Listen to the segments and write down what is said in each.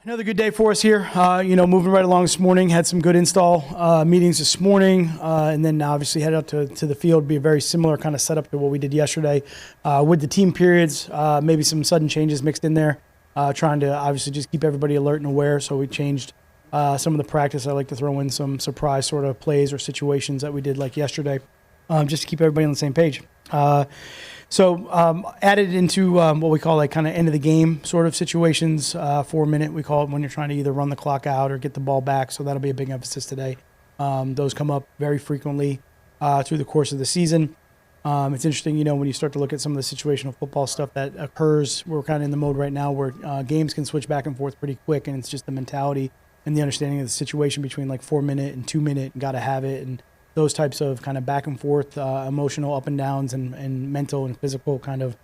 Another good day for us here. Moving right along this morning. Had some good install meetings this morning, and then obviously head out to the field. Be a very similar kind of setup to what we did yesterday with the team periods. Maybe some sudden changes mixed in there, trying to obviously just keep everybody alert and aware. So we changed some of the practice. I like to throw in some surprise sort of plays or situations that we did like yesterday, just to keep everybody on the same page. Added into what we call like kind of end of the game sort of situations, 4 minute, we call it, when you're trying to either run the clock out or get the ball back. So that'll be a big emphasis today. Those come up very frequently through the course of the season. It's interesting, when you start to look at some of the situational football stuff that occurs, we're kind of in the mode right now where games can switch back and forth pretty quick, and it's just the mentality and the understanding of the situation between like 4 minute and 2 minute and got to have it, and those types of kind of back and forth, emotional up and downs and mental and physical kind of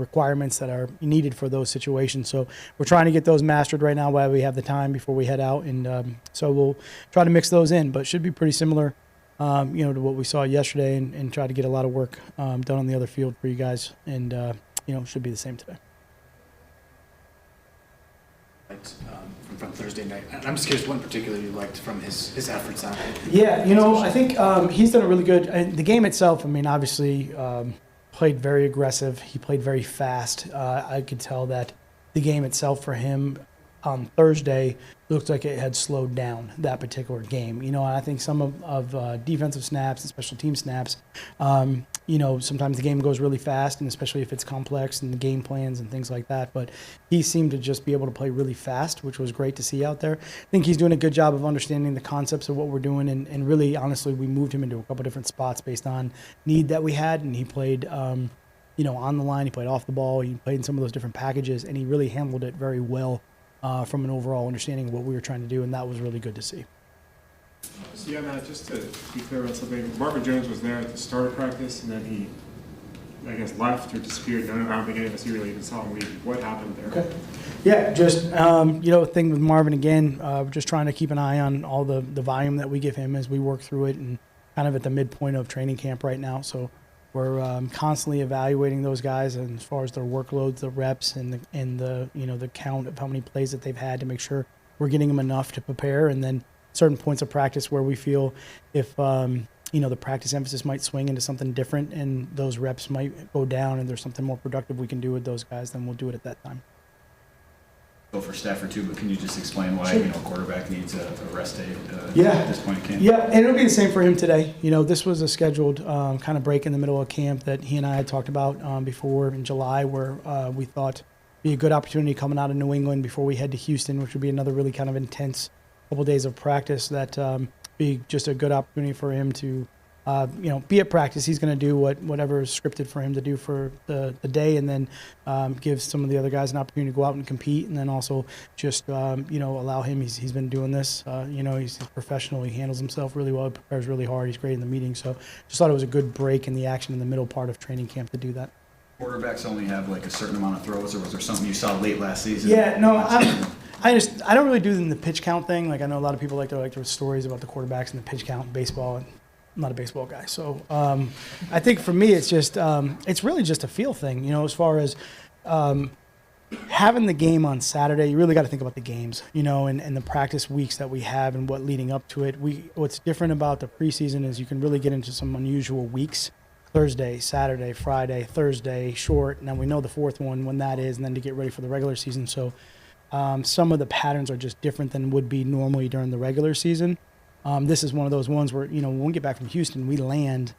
requirements that are needed for those situations. So we're trying to get those mastered right now while we have the time before we head out. And so we'll try to mix those in, but should be pretty similar, to what we saw yesterday, and try to get a lot of work done on the other field for you guys. And, should be the same today. From Thursday night. I'm just curious what in particular you liked from his efforts on it. Yeah, I think he's done a really good. The game itself, obviously played very aggressive. He played very fast. I could tell that the game itself for him on Thursday looked like it had slowed down that particular game. I think some of defensive snaps and special team snaps, sometimes the game goes really fast, and especially if it's complex and the game plans and things like that. But he seemed to just be able to play really fast, which was great to see out there. I think he's doing a good job of understanding the concepts of what we're doing, and really, honestly, we moved him into a couple different spots based on need that we had, and he played, on the line, he played off the ball, he played in some of those different packages, and he really handled it very well from an overall understanding of what we were trying to do, and that was really good to see. Yeah, Matt, just to be clear on something, Marvin Jones was there at the start of practice, and then he, left or disappeared. I don't think any of us really even saw him leave. What happened there? Okay. Yeah, just, thing with Marvin, again, we're just trying to keep an eye on all the volume that we give him as we work through it, and kind of at the midpoint of training camp right now. So we're constantly evaluating those guys, and as far as their workloads, the reps, and the count of how many plays that they've had to make sure we're getting them enough to prepare, and then certain points of practice where we feel if the practice emphasis might swing into something different and those reps might go down and there's something more productive we can do with those guys, then we'll do it at that time. Go for Stafford too, but can you just explain why a quarterback needs a rest day at this point in camp? Yeah, and it'll be the same for him today. This was a scheduled kind of break in the middle of camp that he and I had talked about before in July, where we thought it'd be a good opportunity coming out of New England before we head to Houston, which would be another really kind of intense couple days of practice. That be just a good opportunity for him to be at practice. He's going to do whatever is scripted for him to do for the day, and then give some of the other guys an opportunity to go out and compete, and then also just allow him. He's been doing this. He's a professional. He handles himself really well. He prepares really hard. He's great in the meeting. So just thought it was a good break in the action in the middle part of training camp to do that. Quarterbacks only have like a certain amount of throws, or was there something you saw late last season? Yeah, no, I don't really do the pitch count thing. Like, I know a lot of people like to stories about the quarterbacks and the pitch count in baseball, and I'm not a baseball guy. So I think for me, it's just it's really just a feel thing. As far as having the game on Saturday, you really got to think about the games, and the practice weeks that we have and what leading up to it. What's different about the preseason is you can really get into some unusual weeks. Thursday, Saturday, Friday, Thursday, short, and then we know the fourth one when that is, and then to get ready for the regular season. So some of the patterns are just different than would be normally during the regular season. This is one of those ones where, when we get back from Houston, we land,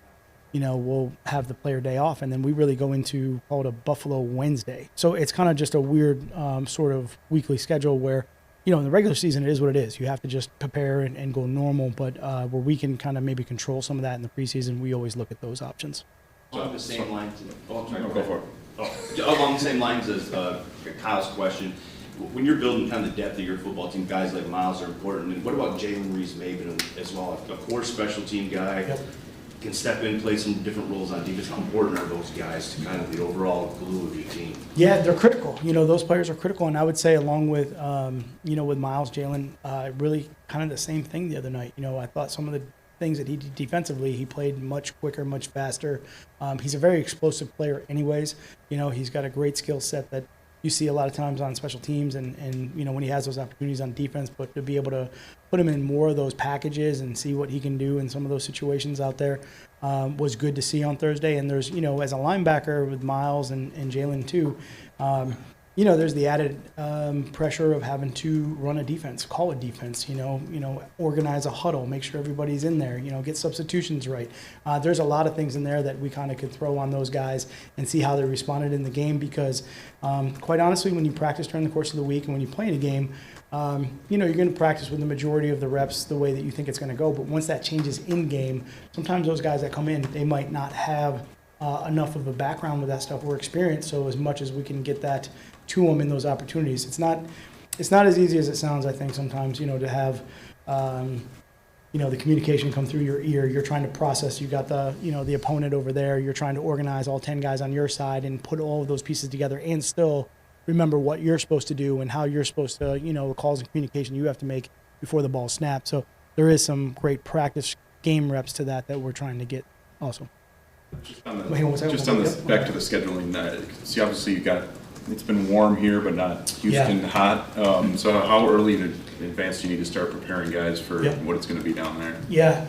we'll have the player day off, and then we really go into called a Buffalo Wednesday. So it's kind of just a weird sort of weekly schedule where, in the regular season, it is what it is. You have to just prepare and go normal, but where we can kind of maybe control some of that in the preseason, we always look at those options. Along the same lines, Go for it. Along the same lines as Kyle's question, when you're building kind of the depth of your football team, guys like Miles are important. And what about Jalen Reese-Maben as well? A core special team guy, Yep. Can step in, play some different roles on defense. How important are those guys to kind of the overall glue of your team? Yeah, they're critical. Those players are critical, and I would say along with, with Miles, Jalen, really kind of the same thing the other night. I thought some of the things that he did defensively, he played much quicker, much faster. He's a very explosive player anyways. He's got a great skill set that you see a lot of times on special teams and when he has those opportunities on defense, but to be able to put him in more of those packages and see what he can do in some of those situations out there was good to see on Thursday. And there's, as a linebacker with Miles and Jalen too, there's the added pressure of having to run a defense, call a defense, organize a huddle, make sure everybody's in there, get substitutions right. There's a lot of things in there that we kind of could throw on those guys and see how they responded in the game because, quite honestly, when you practice during the course of the week and when you play in a game, you're going to practice with the majority of the reps the way that you think it's going to go. But once that changes in game, sometimes those guys that come in, they might not have enough of a background with that stuff or experience. So as much as we can get that to them in those opportunities, it's not as easy as it sounds. I think sometimes to have the communication come through your ear. You're trying to process. You got the opponent over there. You're trying to organize all 10 guys on your side and put all of those pieces together and still remember what you're supposed to do and how you're supposed to the calls and communication you have to make before the ball snaps. So there is some great practice game reps to that we're trying to get also. Just on this, back to the scheduling. See, obviously it's been warm here, but not Houston hot. So how early in advance do you need to start preparing guys for what it's going to be down there? Yeah,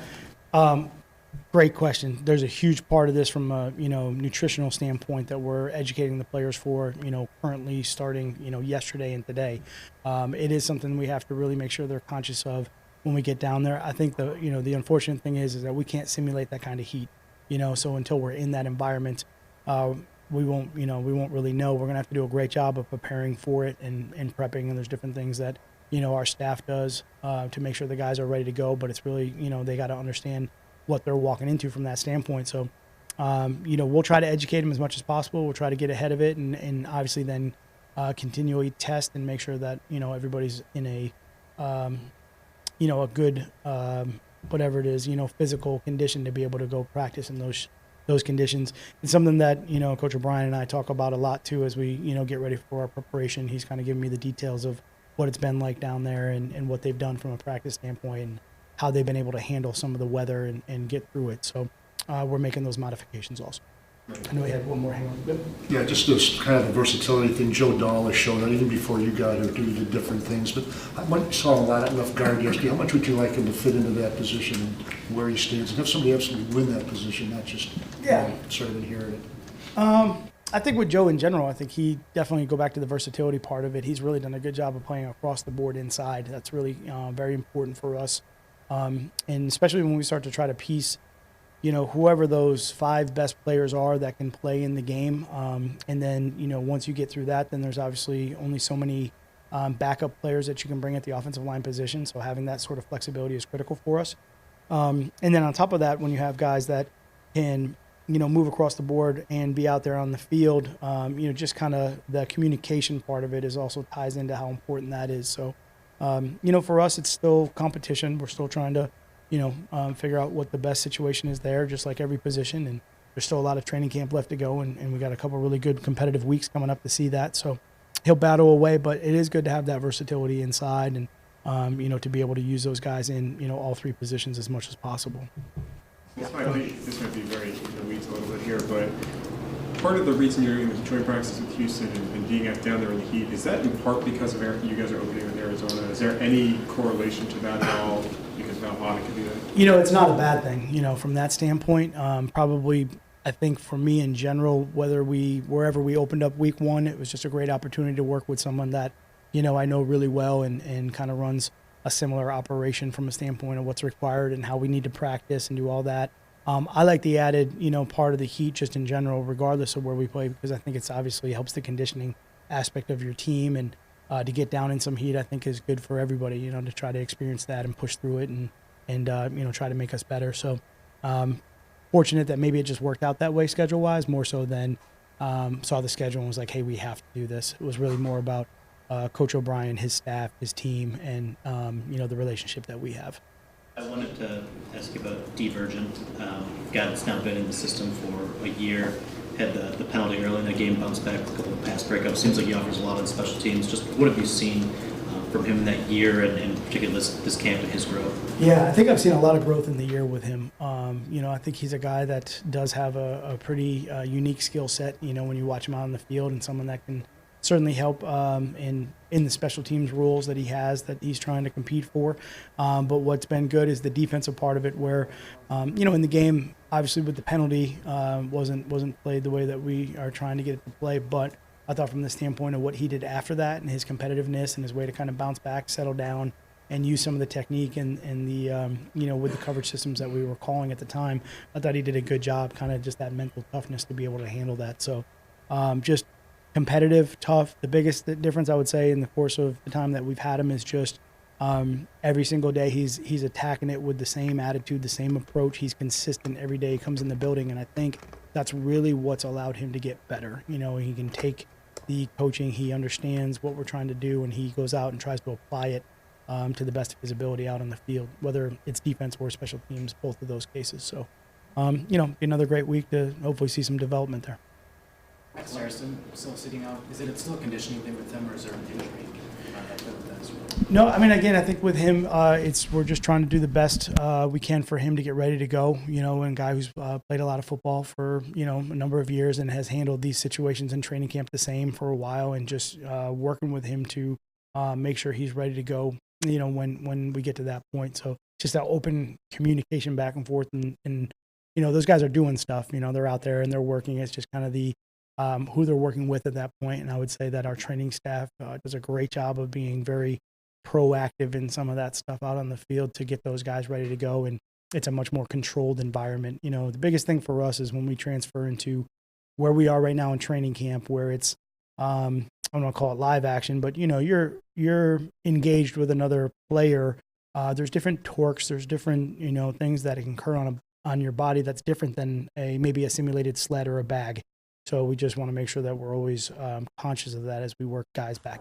great question. There's a huge part of this from a nutritional standpoint that we're educating the players for. Currently starting yesterday and today. It is something we have to really make sure they're conscious of when we get down there. I think the unfortunate thing is that we can't simulate that kind of heat. So until we're in that environment, we won't really know. We're going to have to do a great job of preparing for it and prepping. And there's different things that, our staff does to make sure the guys are ready to go. But it's really, they got to understand what they're walking into from that standpoint. So, we'll try to educate them as much as possible. We'll try to get ahead of it and obviously then continually test and make sure that, everybody's in a good, whatever it is, physical condition to be able to go practice in those conditions. It's something that, Coach O'Brien and I talk about a lot too as we, get ready for our preparation. He's kind of giving me the details of what it's been like down there and what they've done from a practice standpoint and how they've been able to handle some of the weather and get through it. So we're making those modifications also. I know we had one more. Hang on. Good. Yeah, just this kind of a versatility thing Joe Dahl has shown, even before you got here, do the different things. But I saw a lot of left guard yesterday. How much would you like him to fit into that position and where he stands, and have somebody absolutely win that position, not just sort of inherit it? I think with Joe in general, I think he definitely go back to the versatility part of it. He's really done a good job of playing across the board inside. That's really very important for us, and especially when we start to try to piece whoever those 5 best players are that can play in the game. And then, once you get through that, then there's obviously only so many backup players that you can bring at the offensive line position. So having that sort of flexibility is critical for us. And then on top of that, when you have guys that can, move across the board and be out there on the field, just kind of the communication part of it is also ties into how important that is. So, for us, it's still competition. We're still trying to figure out what the best situation is there, just like every position. And there's still a lot of training camp left to go, and we got a couple really good competitive weeks coming up to see that. So he'll battle away, but it is good to have that versatility inside and, to be able to use those guys in, all 3 positions as much as possible. This might be very in the weeds a little bit here, but part of the reason you're doing the joint practice with Houston and being down there in the heat, is that in part because of you guys are opening in Arizona? Is there any correlation to that at all? Because of how hot it could be there? It's not a bad thing, from that standpoint. Probably, I think for me in general, wherever we opened up week 1, it was just a great opportunity to work with someone that, I know really well and kind of runs a similar operation from a standpoint of what's required and how we need to practice and do all that. I like the added, part of the heat just in general, regardless of where we play, because I think it's obviously helps the conditioning aspect of your team. And to get down in some heat, I think is good for everybody, to try to experience that and push through it and try to make us better. So fortunate that maybe it just worked out that way schedule-wise, more so than saw the schedule and was like, hey, we have to do this. It was really more about Coach O'Brien, his staff, his team, and, the relationship that we have. I wanted to ask you about Divergent. Guy that's now been in the system for a year, had the penalty early in the game, bounced back, a couple of pass breakups. Seems like he offers a lot on special teams. Just what have you seen from him in that year, and particularly this camp and his growth? Yeah, I think I've seen a lot of growth in the year with him. I think he's a guy that does have a pretty unique skill set, when you watch him out on the field, and someone that can certainly help in the special teams rules that he has that he's trying to compete for. But what's been good is the defensive part of it, where in the game, obviously with the penalty, wasn't played the way that we are trying to get it to play. But I thought from the standpoint of what he did after that and his competitiveness and his way to kind of bounce back, settle down, and use some of the technique and the with the coverage systems that we were calling at the time, I thought he did a good job, kind of just that mental toughness to be able to handle that. So just competitive, tough. The biggest difference I would say in the course of the time that we've had him is just every single day he's attacking it with the same attitude, the same approach. He's consistent every day he comes in the building, and I think that's really what's allowed him to get better. He can take the coaching, he understands what we're trying to do, and he goes out and tries to apply it to the best of his ability out on the field, whether it's defense or special teams, both of those cases. So, another great week to hopefully see some development there. Matt Saracen still sitting out. Is it still a conditioning thing with him, or is there an injury with that as well? No, again, I think with him, we're just trying to do the best we can for him to get ready to go. And a guy who's played a lot of football for a number of years and has handled these situations in training camp the same for a while, and just working with him to make sure he's ready to go. When we get to that point. So just that open communication back and forth, and those guys are doing stuff. They're out there and they're working. It's just kind of the who they're working with at that point. And I would say that our training staff does a great job of being very proactive in some of that stuff out on the field to get those guys ready to go. And it's a much more controlled environment. The biggest thing for us is when we transfer into where we are right now in training camp, where it's I don't want to call it live action, but you're engaged with another player. There's different torques. There's different things that can occur on your body that's different than maybe a simulated sled or a bag. So we just want to make sure that we're always conscious of that as we work guys back.